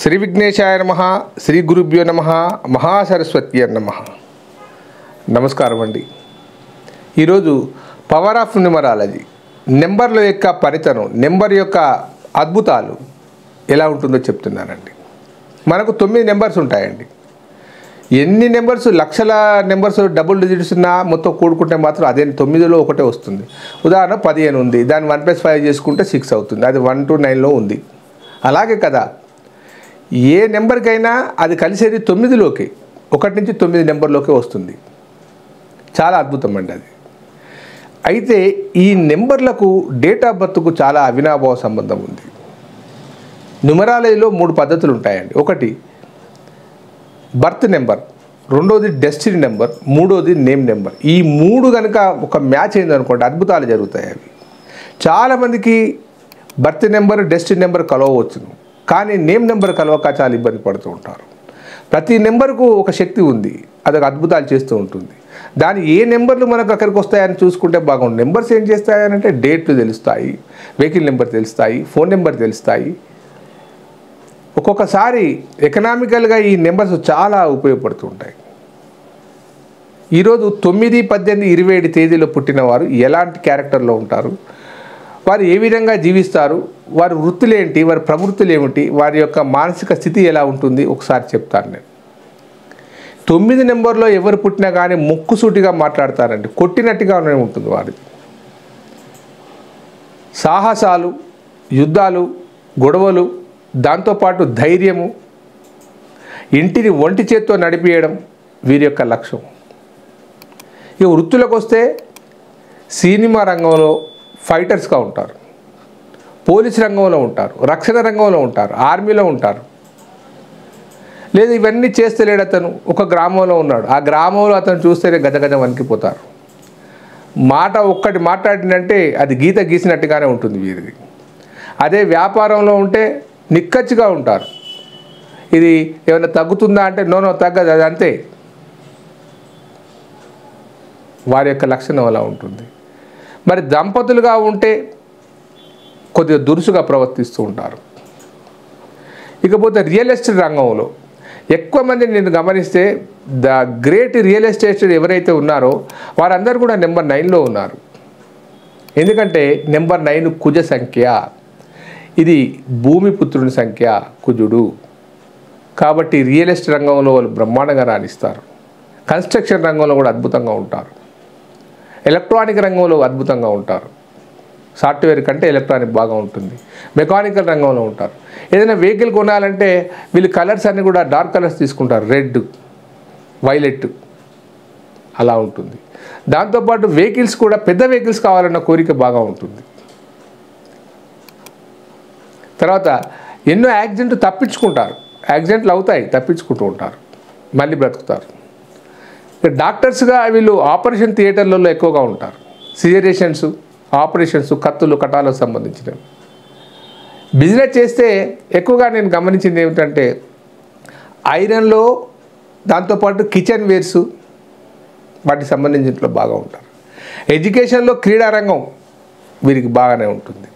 శ్రీ విఘ్నేశాయ నమః, శ్రీ గురుభ్యో నమః, మహాసరస్వతి నమః. నమస్కారం అండి. ఈరోజు పవర్ ఆఫ్ న్యూమరాలజీ, నెంబర్ల యొక్క పనితనం, నెంబర్ యొక్క అద్భుతాలు ఎలా ఉంటుందో చెప్తున్నానండి. మనకు 9 నెంబర్స్ ఉంటాయండి. ఎన్ని నెంబర్స్, లక్షల నెంబర్స్ డబుల్ డిజిట్స్ ఉన్నా మొత్తం కూడుకుంటే మాత్రం అదే 9లో ఒకటే వస్తుంది. ఉదాహరణ 15 ఉంది, దాన్ని 1+5 చేసుకుంటే 6 అవుతుంది. అది 1 to 9లో ఉంది. అలాగే కదా, ఏ నెంబర్కైనా అది కలిసేది 9లోకి, 1 నుంచి 9 నెంబర్లోకి వస్తుంది. చాలా అద్భుతం అండి అది. అయితే ఈ నెంబర్లకు డేట్ ఆఫ్ బర్త్కు చాలా అవినాభావ సంబంధం ఉంది. న్యూమరాలజీలో 3 పద్ధతులు ఉంటాయండి. ఒకటి బర్త్ నెంబర్, రెండోది డెస్టినీ నెంబర్, మూడోది నేమ్ నెంబర్. ఈ 3 కనుక ఒక మ్యాచ్ అయిందనుకోండి, అద్భుతాలు జరుగుతాయి. అవి చాలామందికి బర్త్ నెంబర్, డెస్టినీ నెంబర్ కలవచ్చును, కానీ నేమ్ నెంబర్ కలవక చాలా ఇబ్బంది పడుతూ ఉంటారు. ప్రతి నెంబర్కు ఒక శక్తి ఉంది, అదొక అద్భుతాలు చేస్తూ ఉంటుంది. దాని ఏ నెంబర్లు మనకు అక్కడికి వస్తాయని చూసుకుంటే బాగుంది. నెంబర్స్ ఏం చేస్తాయనంటే డేట్లు తెలుస్తాయి, వెహికల్ నెంబర్ తెలుస్తాయి, ఫోన్ నెంబర్ తెలుస్తాయి. ఒక్కొక్కసారి ఎకనామికల్గా ఈ నెంబర్స్ చాలా ఉపయోగపడుతూ ఉంటాయి. ఈరోజు 9, 18, 27 తేదీలో పుట్టిన వారు ఎలాంటి క్యారెక్టర్లో ఉంటారు, వారు ఏ విధంగా జీవిస్తారు, వారి వృత్తులేంటి, వారి ప్రవృత్తులు ఏమిటి, వారి యొక్క మానసిక స్థితి ఎలా ఉంటుంది ఒకసారి చెప్తాను నేను. 9 నెంబర్లో ఎవరు పుట్టినా కానీ ముక్కుసూటిగా మాట్లాడతారండి, కొట్టినట్టుగానే ఉంటుంది వారిది. సాహసాలు, యుద్ధాలు, గొడవలు, దాంతోపాటు ధైర్యము, ఇంటిని ఒంటి చేత్తో నడిపియడం వీరి యొక్క లక్ష్యం. ఇక వృత్తులకు వస్తే సినిమా రంగంలో ఫైటర్స్గా ఉంటారు, పోలీస్ రంగంలో ఉంటారు, రక్షణ రంగంలో ఉంటారు, ఆర్మీలో ఉంటారు. లేదు ఇవన్నీ చేస్తలేడు అతను, ఒక గ్రామంలో ఉన్నాడు, ఆ గ్రామంలో అతను చూస్తేనే గజగజ వణికిపోతారు. మాట ఒక్కటి మాట్లాడినంటే అది గీత గీసినట్టుగానే ఉంటుంది వీరిది. అదే వ్యాపారంలో ఉంటే నిక్కచ్చిగా ఉంటారు. ఇది ఏమైనా తగ్గుతుందా అంటే నో తగ్గదు, అది అంతే. వారి యొక్క లక్షణం అలా ఉంటుంది. మరి దంపతులుగా ఉంటే కొద్దిగా దురుసుగా ప్రవర్తిస్తూ ఉంటారు. ఇకపోతే రియల్ ఎస్టేట్ రంగంలో ఎక్కువ మంది నేను గమనిస్తే ద గ్రేట్ రియల్ ఎస్టేట్ ఎవరైతే ఉన్నారో వారందరూ కూడా నెంబర్ 9లో ఉన్నారు. ఎందుకంటే నెంబర్ 9 కుజ సంఖ్య, ఇది భూమిపుత్రుని సంఖ్య కుజుడు. కాబట్టి రియల్ ఎస్టేట్ రంగంలో వాళ్ళు బ్రహ్మాండంగా రాణిస్తారు. కన్స్ట్రక్షన్ రంగంలో కూడా అద్భుతంగా ఉంటారు. ఎలక్ట్రానిక్ రంగంలో అద్భుతంగా ఉంటారు. సాఫ్ట్వేర్ కంటే ఎలక్ట్రానిక్ బాగా ఉంటుంది. మెకానికల్ రంగంలో ఉంటారు. ఏదైనా వెహికల్ కొనాలంటే వీళ్ళు కలర్స్ అన్నీ కూడా డార్క్ కలర్స్ తీసుకుంటారు, రెడ్, వైలెట్ అలా ఉంటుంది. దాంతోపాటు వెహికల్స్ కూడా పెద్ద వెహికల్స్ కావాలన్న కోరిక బాగా ఉంటుంది. తర్వాత ఎన్నో యాక్సిడెంట్లు తప్పించుకుంటారు, యాక్సిడెంట్లు అవుతాయి, తప్పించుకుంటూ ఉంటారు, మళ్ళీ బ్రతుకుతారు. డాక్టర్స్గా వీళ్ళు ఆపరేషన్ థియేటర్లలో ఎక్కువగా ఉంటారు. సిజరేషన్స్, ఆపరేషన్స్, కత్తులు, కటాలకు సంబంధించినవి. బిజినెస్ చేస్తే ఎక్కువగా నేను గమనించింది ఏమిటంటే ఐరన్లో, దాంతోపాటు కిచెన్ వేర్స్, వాటికి సంబంధించినట్లో బాగా ఉంటారు. ఎడ్యుకేషన్లో క్రీడారంగం వీరికి బాగానే ఉంటుంది.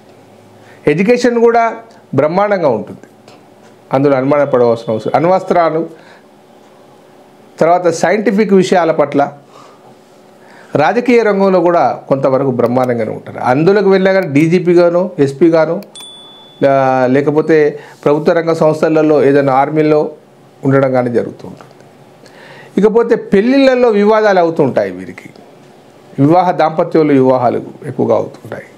ఎడ్యుకేషన్ కూడా బ్రహ్మాండంగా ఉంటుంది, అందులో అనుమానపడవలసిన అవసరం. అణ్వస్త్రాలు, తర్వాత సైంటిఫిక్ విషయాల పట్ల, రాజకీయ రంగంలో కూడా కొంతవరకు బ్రహ్మాండంగానే ఉంటారు. అందులోకి వెళ్ళా కానీ డీజీపీగాను, ఎస్పీగాను, లేకపోతే ప్రభుత్వ రంగ సంస్థలలో ఏదైనా ఆర్మీలో ఉండడం కానీ జరుగుతూ ఉంటుంది. ఇకపోతే పెళ్ళిళ్ళల్లో వివాదాలు అవుతుంటాయి వీరికి. దాంపత్యంలో వివాహాలు ఎక్కువగా అవుతుంటాయి.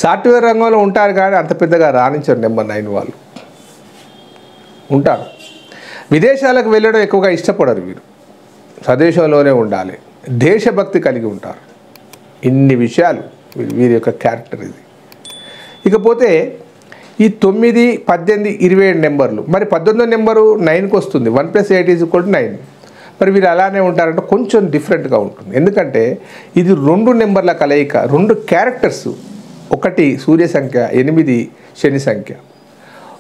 సాఫ్ట్వేర్ రంగంలో ఉంటారు కానీ అంత పెద్దగా రాణించారు నెంబర్ 9 వాళ్ళు ఉంటారు. విదేశాలకు వెళ్ళడం ఎక్కువగా ఇష్టపడరు వీరు, స్వదేశంలోనే ఉండాలి, దేశభక్తి కలిగి ఉంటారు. ఇన్ని విషయాలు వీరి యొక్క క్యారెక్టర్ ఇది. ఇకపోతే ఈ 9, 18, 27 నెంబర్లు, మరి 18వ నెంబరు 9కి వస్తుంది, 1+8 = 9. మరి వీరు అలానే ఉంటారంటే కొంచెం డిఫరెంట్గా ఉంటుంది. ఎందుకంటే ఇది 2 నెంబర్ల కలయిక, 2 క్యారెక్టర్స్. ఒకటి సూర్య సంఖ్య, 8 శని సంఖ్య.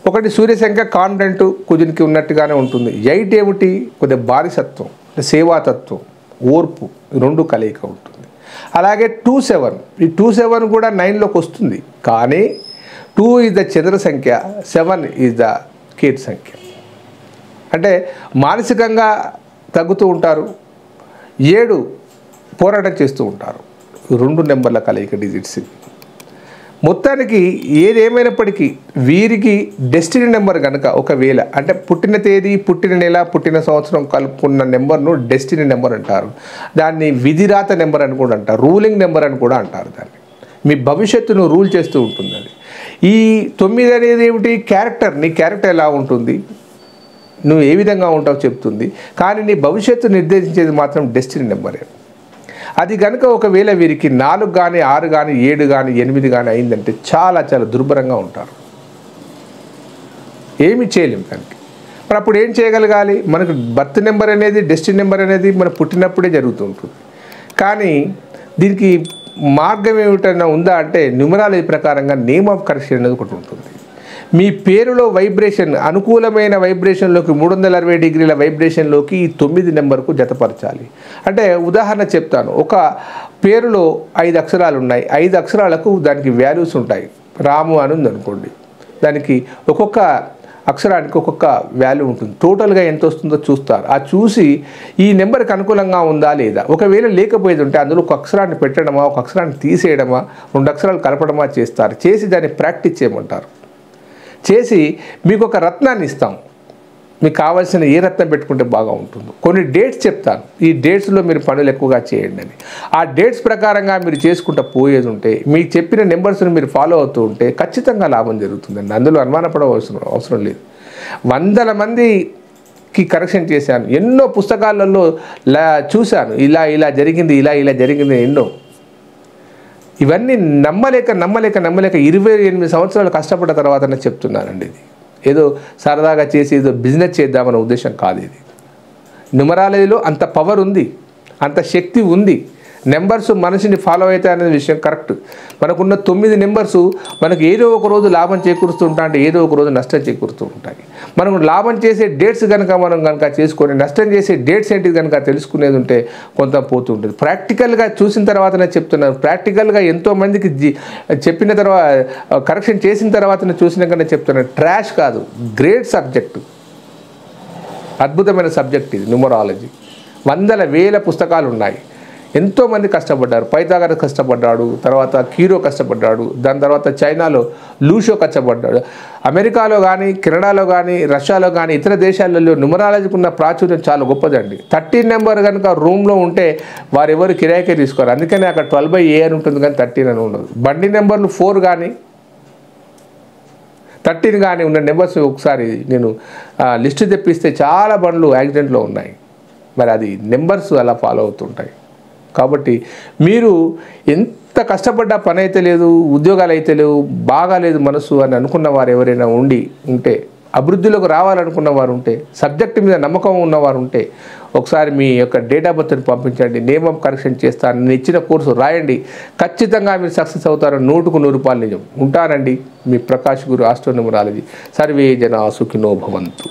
ఒకటి సూర్య సంఖ్య కాన్ఫిడెంట్ కుజునికి ఉన్నట్టుగానే ఉంటుంది. 8 ఏమిటి, కొద్దిగా బానిసత్వం, సేవాతత్వం, ఓర్పు, 2 కలయిక ఉంటుంది. అలాగే 27, ఈ 27 కూడా 9లోకి వస్తుంది. కానీ 2 is the చంద్ర సంఖ్య, 7 is the కేతు సంఖ్య. అంటే మానసికంగా తగ్గుతూ ఉంటారు, 7 పోరాటం చేస్తూ ఉంటారు. 2 నెంబర్ల కలయిక డిజిట్స్. మొత్తానికి ఏదేమైనప్పటికీ వీరికి డెస్టినీ నెంబర్ కనుక ఒకవేళ అంటే పుట్టిన తేదీ, పుట్టిన నెల, పుట్టిన సంవత్సరం కలుపుకున్న నెంబర్ను డెస్టినీ నెంబర్ అంటారు. దాన్ని విధిరాత నెంబర్ అని కూడా అంటారు, రూలింగ్ నెంబర్ అని కూడా అంటారు. దాన్ని మీ భవిష్యత్తును రూల్ చేస్తూ ఉంటుంది అది. ఈ 9 అనేది ఏమిటి? క్యారెక్టర్. నీ క్యారెక్టర్ ఎలా ఉంటుంది, నువ్వు ఏ విధంగా ఉంటావు చెప్తుంది. కానీ నీ భవిష్యత్తు నిర్దేశించేది మాత్రం డెస్టినీ నెంబరే. అది కనుక ఒకవేళ వీరికి 4 కానీ 6 కానీ 7 కానీ 8 కానీ అయిందంటే చాలా చాలా దుర్భరంగా ఉంటారు, ఏమి చేయలేం దానికి. మరి అప్పుడు ఏం చేయగలగాలి? మనకు బర్త్ నెంబర్ అనేది, డెస్టినీ నెంబర్ అనేది మనం పుట్టినప్పుడే జరుగుతూ ఉంటుంది. కానీ దీనికి మార్గం ఏమిటన్నా ఉందా అంటే న్యూమరాలజీ ప్రకారంగా నేమ్ ఆఫ్ కరెక్షన్ అనేది ఒకటి ఉంటుంది. మీ పేరులో వైబ్రేషన్ అనుకూలమైన వైబ్రేషన్లోకి 360 డిగ్రీల వైబ్రేషన్లోకి ఈ 9 నెంబర్కు జతపరచాలి. అంటే ఉదాహరణ చెప్తాను. ఒక పేరులో 5 అక్షరాలు ఉన్నాయి, 5 అక్షరాలకు దానికి వాల్యూస్ ఉంటాయి. రాము అని ఉంది అనుకోండి, దానికి ఒక్కొక్క అక్షరానికి ఒక్కొక్క వాల్యూ ఉంటుంది. టోటల్గా ఎంత వస్తుందో చూస్తారు. ఆ చూసి ఈ నెంబర్కి అనుకూలంగా ఉందా లేదా, ఒకవేళ లేకపోయేది ఉంటే అందులో ఒక అక్షరాన్ని పెట్టడమా, ఒక అక్షరాన్ని తీసేయడమా, 2 అక్షరాలు కలపడమా చేస్తారు. చేసి దాన్ని ప్రాక్టీస్ చేయమంటారు. చేసి మీకు ఒక రత్నాన్ని ఇస్తాం, మీకు కావాల్సిన ఏ రత్నం పెట్టుకుంటే బాగా ఉంటుందో కొన్ని డేట్స్ చెప్తాను. ఈ డేట్స్లో మీరు పనులు ఎక్కువగా చేయండి అని. ఆ డేట్స్ ప్రకారంగా మీరు చేసుకుంటూ పోయేది ఉంటే, మీకు చెప్పిన నెంబర్స్ని మీరు ఫాలో అవుతూ ఉంటే ఖచ్చితంగా లాభం జరుగుతుందండి. అందులో అవసరం లేదు. 100 మందికి కరెక్షన్ చేశాను, ఎన్నో పుస్తకాలలో చూశాను. ఇలా జరిగింది, ఇలా జరిగింది ఎన్నో. ఇవన్నీ నమ్మలేక 28 సంవత్సరాలు కష్టపడ్డ తర్వాత నేను చెప్తున్నానండి. ఇది ఏదో సరదాగా చేసి ఏదో బిజినెస్ చేద్దామనే ఉద్దేశం కాదు. ఇది న్యూమరాలజీలో అంత పవర్ ఉంది, అంత శక్తి ఉంది. నెంబర్స్ మనిషిని ఫాలో అవుతాయి అనే విషయం కరెక్ట్. మనకున్న 9 నెంబర్స్ మనకు ఏదో ఒక రోజు లాభం చేకూరుస్తూ ఉంటాయి, అంటే ఏదో ఒక రోజు నష్టం చేకూరుతూ ఉంటాయి. మనం లాభం చేసే డేట్స్ కనుక చేసుకొని నష్టం చేసే డేట్స్ ఏంటిది కనుక తెలుసుకునేది ఉంటే కొంత పోతూ ఉంటుంది. ప్రాక్టికల్గా చూసిన తర్వాత నేను చెప్తున్నాను. ప్రాక్టికల్గా ఎంతోమందికి చెప్పిన తర్వాత కరెక్షన్ చేసిన తర్వాత నేను చూసినాక నేను చెప్తున్నాను. ట్రాష్ కాదు, గ్రేట్ సబ్జెక్టు, అద్భుతమైన సబ్జెక్ట్ ఇది న్యూమరాలజీ. 100,000 పుస్తకాలు ఉన్నాయి. ఎంతోమంది కష్టపడ్డారు. పైథాగరస్ కష్టపడ్డాడు, తర్వాత కీరో కష్టపడ్డాడు, దాని తర్వాత చైనాలో లూషో కష్టపడ్డాడు. అమెరికాలో కానీ, కెనడాలో కానీ, రష్యాలో కానీ, ఇతర దేశాలలో న్యూమరాలజీకి ఉన్న ప్రాచుర్యం చాలా గొప్పదండి. 13 నెంబర్ కనుక రూమ్లో ఉంటే వారెవరు కిరాయికే తీసుకోరు. అందుకని అక్కడ 12/A అని ఉంటుంది, కానీ 13 అని ఉండదు. బండి నెంబర్లు 4 కానీ 13 కానీ ఉన్న నెంబర్స్ ఒకసారి నేను లిస్టు తెప్పిస్తే చాలా బండ్లు యాక్సిడెంట్లో ఉన్నాయి. మరి అది నెంబర్స్ అలా ఫాలో అవుతుంటాయి. కాబట్టి మీరు ఎంత కష్టపడ్డా పని అయితే లేదు, ఉద్యోగాలు అయితే లేవు, బాగాలేదు మనసు అని అనుకున్న వారు ఎవరైనా ఉంటే, అభివృద్ధిలోకి రావాలనుకున్న వారు ఉంటే, సబ్జెక్టు మీద నమ్మకం ఉన్నవారు ఉంటే ఒకసారి మీ యొక్క డేట్ ఆఫ్ బర్త్ని పంపించండి. నేమ్ ఆఫ్ కరెక్షన్ చేస్తాను, నేను ఇచ్చిన కోర్సు రాయండి. ఖచ్చితంగా మీరు సక్సెస్ అవుతారు. 100కు 100 నిజం. ఉంటానండి మీ ప్రకాష్ గురు ఆస్ట్రో న్యూమరాలజీ. సర్వే జనా సుఖినో భవంతు.